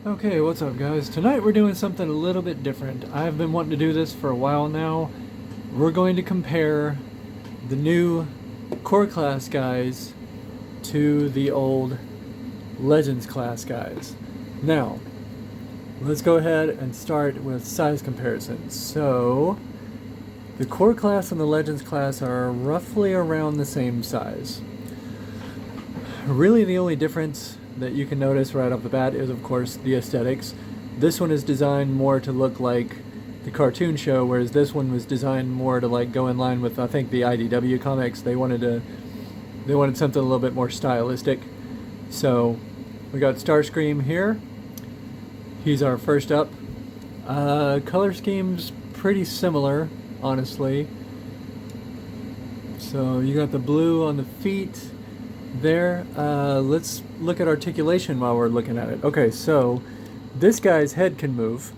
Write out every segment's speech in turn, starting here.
Okay, what's up guys? Tonight we're doing something a little bit different. I've been wanting to do this for a while now. We're going to compare the new core class guys to the old legends class guys. Now, let's go ahead and start with size comparisons. So, the core class and the legends class are roughly around the same size. Really the only difference that you can notice right off the bat is of course the aesthetics. This one is designed more to look like the cartoon show, whereas this one was designed more to like go in line with I think the IDW comics. They wanted something a little bit more stylistic. So we got Starscream here. He's our first up. Color scheme's pretty similar, honestly. So you got the blue on the feet there. Let's look at articulation while we're looking at it. Okay, so this guy's head can move,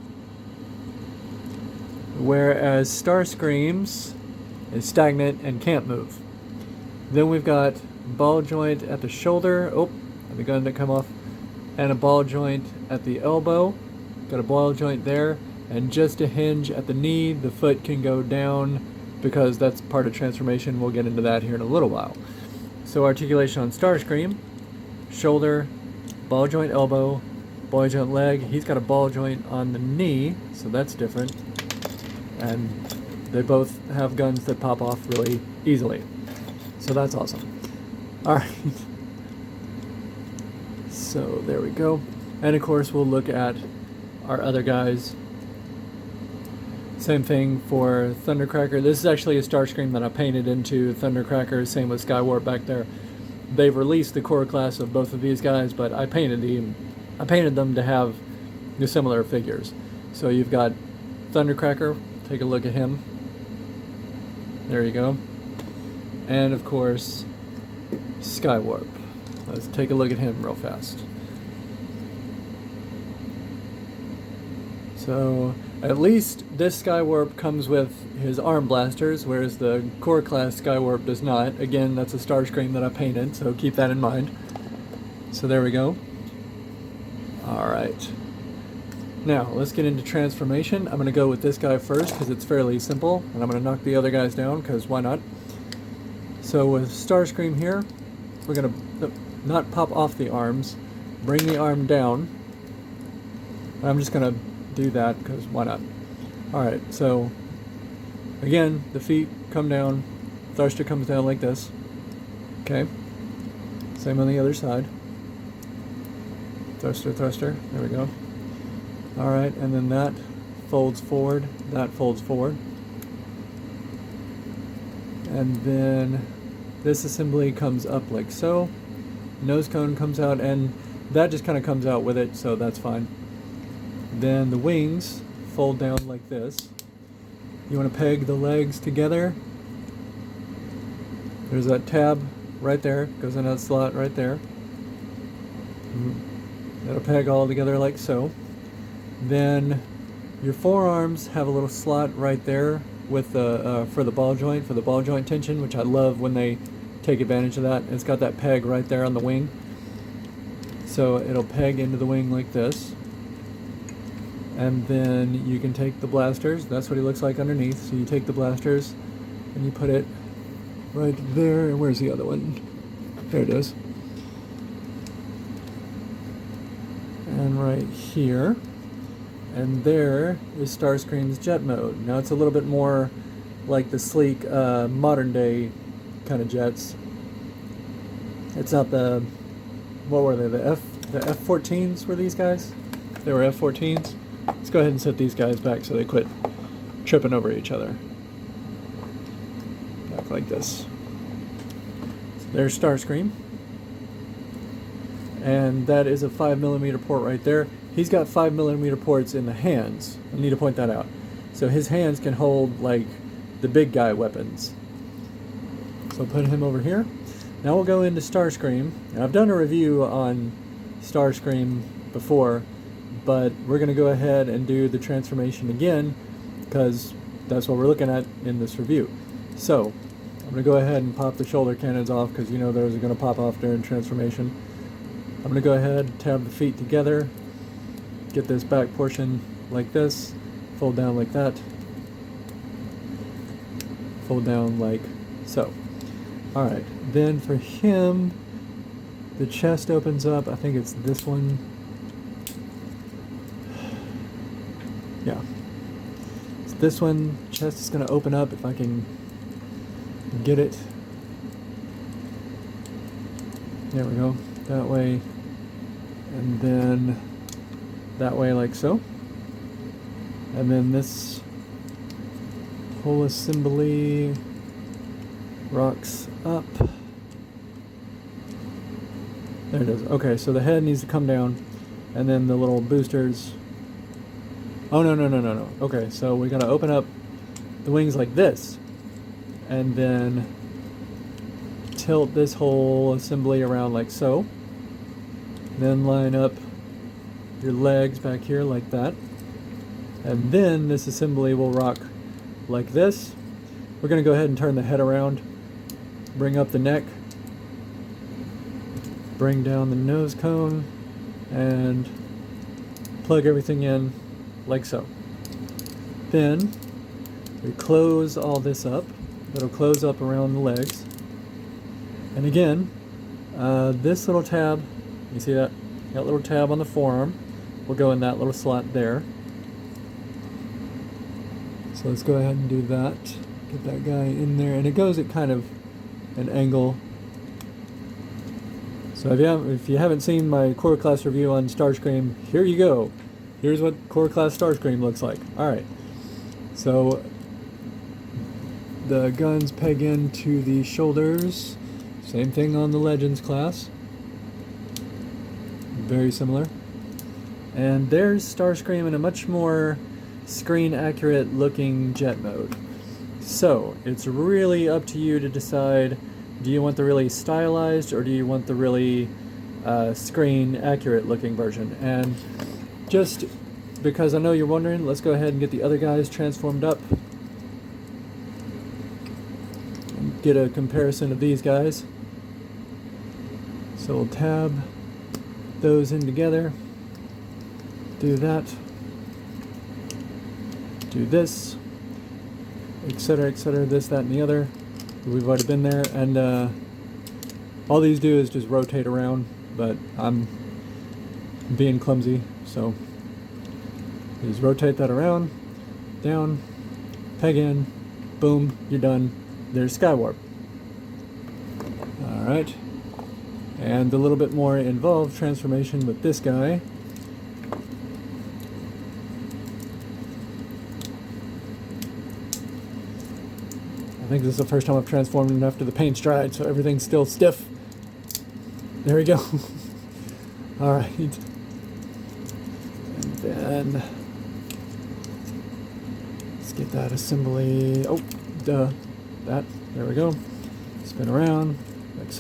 whereas Starscream's is stagnant and can't move. Then we've got ball joint at the shoulder. Oh, the gun to come off. And a ball joint at the elbow. Got a ball joint there. And just a hinge at the knee. The foot can go down because that's part of transformation. We'll get into that here in a little while. So articulation on Starscream, shoulder, ball joint elbow, ball joint leg. He's got a ball joint on the knee, so that's different. And they both have guns that pop off really easily. So that's awesome. Alright. So there we go. And of course we'll look at our other guys. Same thing for Thundercracker. This is actually a Starscream that I painted into Thundercracker. Same with Skywarp back there. They've released the core class of both of these guys, but I painted them to have the similar figures. So you've got Thundercracker. Take a look at him. There you go. And of course, Skywarp. Let's take a look at him real fast. So at least this Skywarp comes with his arm blasters, whereas the core class Skywarp does not. Again, that's a Starscream that I painted, so keep that in mind. So there we go. Alright. Now, let's get into transformation. I'm going to go with this guy first because it's fairly simple, and I'm going to knock the other guys down because why not? So with Starscream here, we're going to not pop off the arms, bring the arm down. I'm just going to do that because why not? Alright, so again, the feet come down, thruster comes down like this. Okay, same on the other side. Thruster, thruster, there we go. Alright, and then that folds forward, that folds forward. And then this assembly comes up like so. Nose cone comes out, and that just kind of comes out with it, so that's fine. Then the wings fold down like this. You want to peg the legs together. There's that tab right there, goes in that slot right there. It'll peg all together like so. Then your forearms have a little slot right there with the for the ball joint tension, which I love when they take advantage of that. It's got that peg right there on the wing, so it'll peg into the wing like this. And then you can take the blasters. That's what he looks like underneath. So you take the blasters and you put it right there. And where's the other one? There it is. And right here. And there is Starscream's jet mode. Now it's a little bit more like the sleek modern day kind of jets. It's not the, what were they, the F-14s were these guys? They were F-14s. Let's go ahead and set these guys back so they quit tripping over each other. Back like this. So there's Starscream. And that is a 5mm port right there. He's got 5mm ports in the hands. I need to point that out. So his hands can hold like the big guy weapons. So put him over here. Now we'll go into Starscream. And I've done a review on Starscream before, but we're going to go ahead and do the transformation again because that's what we're looking at in this review. So I'm going to go ahead and pop the shoulder cannons off because you know those are going to pop off during transformation. I'm going to go ahead and tab the feet together, get this back portion like this, fold down like that, fold down like so. Alright, then for him, the chest opens up. I think it's this one. Yeah. It's this one. Chest is going to open up if I can get it. There we go. That way. And then that way like so. And then this whole assembly rocks up. There it is. Okay, so the head needs to come down, and then the little boosters. Oh, no. Okay, so we gotta open up the wings like this, and then tilt this whole assembly around like so. Then line up your legs back here like that. And then this assembly will rock like this. We're gonna go ahead and turn the head around, bring up the neck, bring down the nose cone, and plug everything in like so. Then we close all this up. It'll close up around the legs. And again, this little tab, you see that? That little tab on the forearm will go in that little slot there. So let's go ahead and do that. Get that guy in there. And it goes at kind of an angle. So if you haven't seen my core class review on Starscream, here you go. Here's what core class Starscream looks like. Alright. So the guns peg into the shoulders. Same thing on the Legends class. Very similar. And there's Starscream in a much more screen accurate looking jet mode. So it's really up to you to decide, do you want the really stylized or do you want the really screen accurate looking version? And just because I know you're wondering, let's go ahead and get the other guys transformed up and get a comparison of these guys. So we'll tab those in together, do that, do this, etc., this, that, and the other. We've already been there, and all these do is just rotate around, but I'm being clumsy, so just rotate that around, down, peg in, boom, you're done. There's Skywarp. Alright, and a little bit more involved transformation with this guy. I think this is the first time I've transformed him after the paint's dried, so everything's still stiff. There we go. Alright. And then let's get that assembly. Oh, duh. That. There we go. Spin around. Like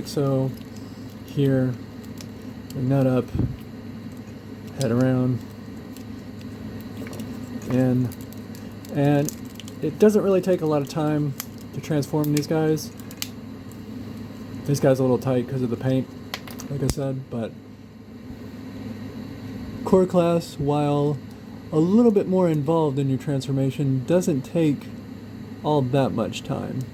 so. Here. Bring that up. Head around. And it doesn't really take a lot of time to transform these guys. This guy's a little tight because of the paint, like I said, but core class, while a little bit more involved in your transformation, doesn't take all that much time.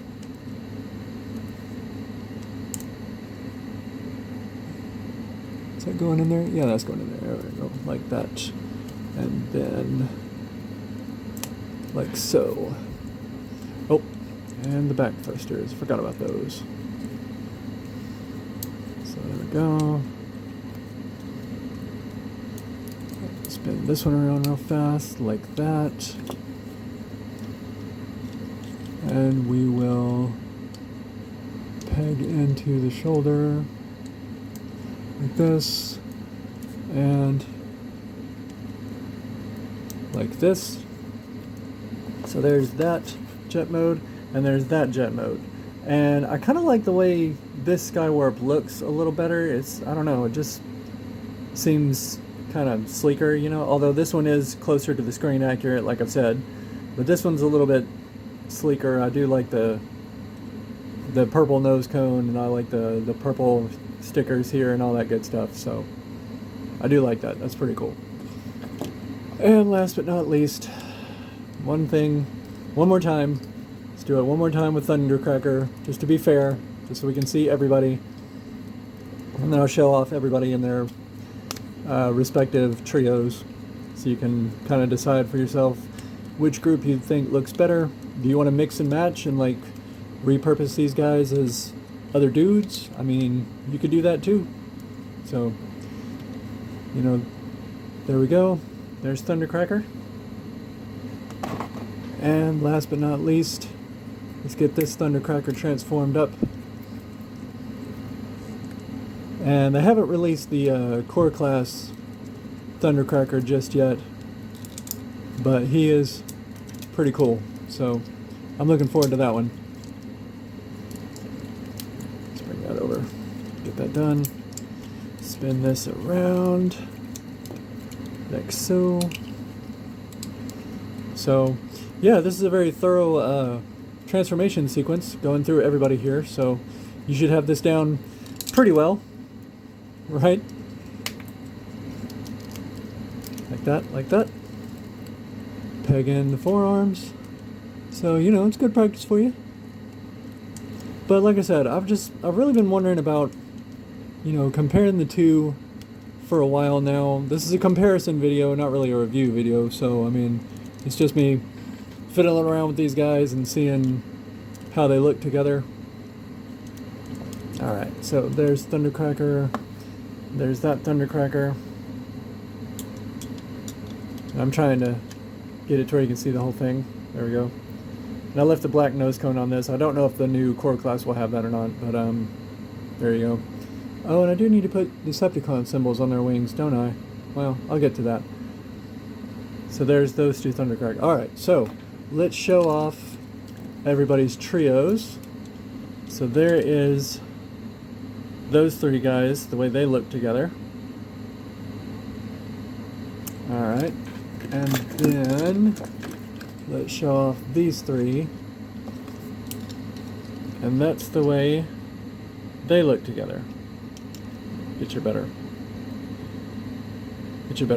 Is that going in there? Yeah, that's going in there. There we go, like that. And then like so. Oh, and the back thrusters. Forgot about those. So there we go. Spin this one around real fast, like that. And we will peg into the shoulder like this. And like this. So there's that jet mode, and there's that jet mode. And I kind of like the way this Skywarp looks a little better. It's, I don't know, it just seems kind of sleeker, you know? Although this one is closer to the screen accurate, like I've said. But this one's a little bit sleeker. I do like the purple nose cone, and I like the purple stickers here and all that good stuff. So I do like that. That's pretty cool. And last but not least, one more time. Let's do it one more time with Thundercracker, just to be fair, just so we can see everybody. And then I'll show off everybody in their respective trios, so you can kind of decide for yourself which group you think looks better. Do you want to mix and match and like repurpose these guys as other dudes? I mean, you could do that too. So, you know, there we go. There's Thundercracker. And last but not least, let's get this Thundercracker transformed up. And they haven't released the core class Thundercracker just yet, but he is pretty cool, so I'm looking forward to that one. Let's bring that over, get that done. Spin this around, like so. So, yeah, this is a very thorough transformation sequence going through everybody here, so you should have this down pretty well, right? Like that. Peg in the forearms. So, you know, it's good practice for you. But like I said, I've really been wondering about, you know, comparing the two for a while now. This is a comparison video, not really a review video, so I mean, it's just me fiddling around with these guys and seeing how they look together. Alright, so there's Thundercracker, there's that Thundercracker. I'm trying to get it to where you can see the whole thing. There we go. And I left the black nose cone on this. I don't know if the new core class will have that or not, but there you go. Oh, and I do need to put Decepticon symbols on their wings, don't I? Well, I'll get to that. So there's those two Thundercracker. Alright, so let's show off everybody's trios. So there is those three guys, the way they look together. Alright, and then let's show off these three. And that's the way they look together. Get your better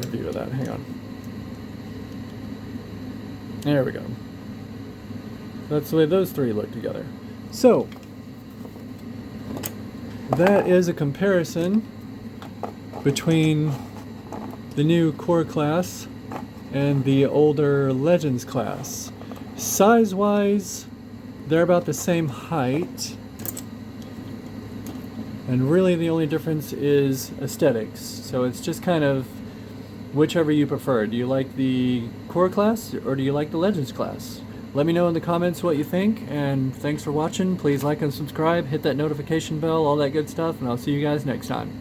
view of that. Hang on. There we go. That's the way those three look together. So, that is a comparison between the new core class and the older Legends class. Size-wise, they're about the same height. And really the only difference is aesthetics. So it's just kind of whichever you prefer. Do you like the core class or do you like the Legends class? Let me know in the comments what you think, and thanks for watching. Please like and subscribe, hit that notification bell, all that good stuff, and I'll see you guys next time.